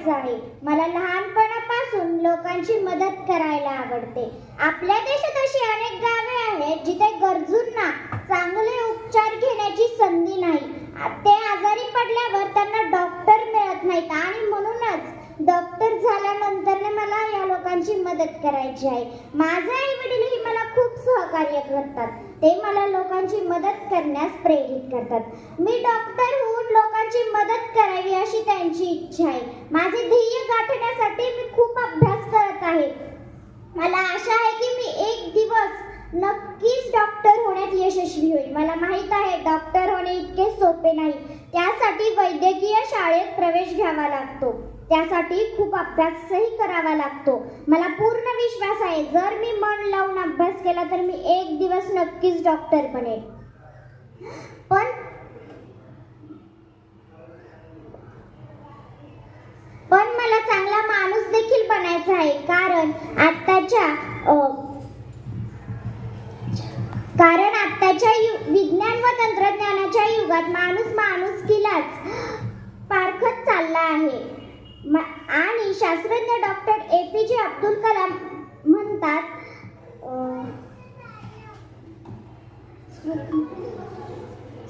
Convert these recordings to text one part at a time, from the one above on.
आहे. मला लहानपणापासून लोकांची मदत करायला आवडते. आपल्या देशात अशी अनेक गावे आहेत जिथे गरजूंना चांगले उपचार घेण्याची संधी नाही. ते आजारी पडल्यावर त्यांना डॉक्टर मिळत नाहीत आणि म्हणूनच डॉक्टर झाल्यानंतर मला या लोकांची मदत करायची आहे. माझे आई वडीलही मला खूप सहकार्य करतात. ते मला लोकांची मदत करण्यास प्रेरित करतात. मी डॉक्टर होऊन लोकांची मदत करावी अशी त्यांची इच्छा आहे. माझे ध्येय गाठण्यासाठी मी खूप अभ्यास करत आहे. मला आशा आहे की मी एक दिवस नक्कीच डॉक्टर होण्यात यशस्वी होईल. मला माहित आहे डॉक्टर होणे इतके सोपे नाही. त्यासाठी वैद्यकीय शाळेत प्रवेश घ्यावा लागतो. त्यासाठी खूप अभ्यासही करावा लागतो. मला पूर्ण विश्वास आहे जर मी मन लावून अभ्यास केला तर मी एक दिवस नक्कीच डॉक्टर बनेन. पण मला चांगला माणूस देखील बनायचा आहे. कारण आत्ताच्या विज्ञान व तंत्रज्ञानाच्या युगात माणूस माणुसकीलाच पारखत चालला आहे. आणि शास्त्रज्ञ डॉक्टर APJ अब्दुल कलाम म्हणतात,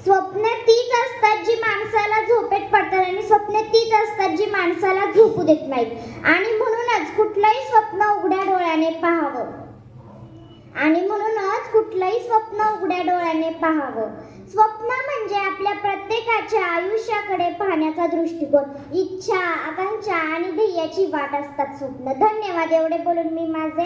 स्वप्ने तीच असतात जी माणसाला झोपेत पडतात आणि स्वप्ने तीच असतात जी माणसाला झोपू देत नाहीत. आणि म्हणूनच कुठलंही स्वप्न उघड्या डोळ्याने पाहावं. स्वप्न म्हणजे आपल्या प्रत्येकाच्या आयुष्याकडे पाहण्याचा दृष्टिकोन. इच्छा, आकांक्षा आणि ध्येयाची वाट असतात स्वप्न. धन्यवाद. एवढे बोलून मी माझे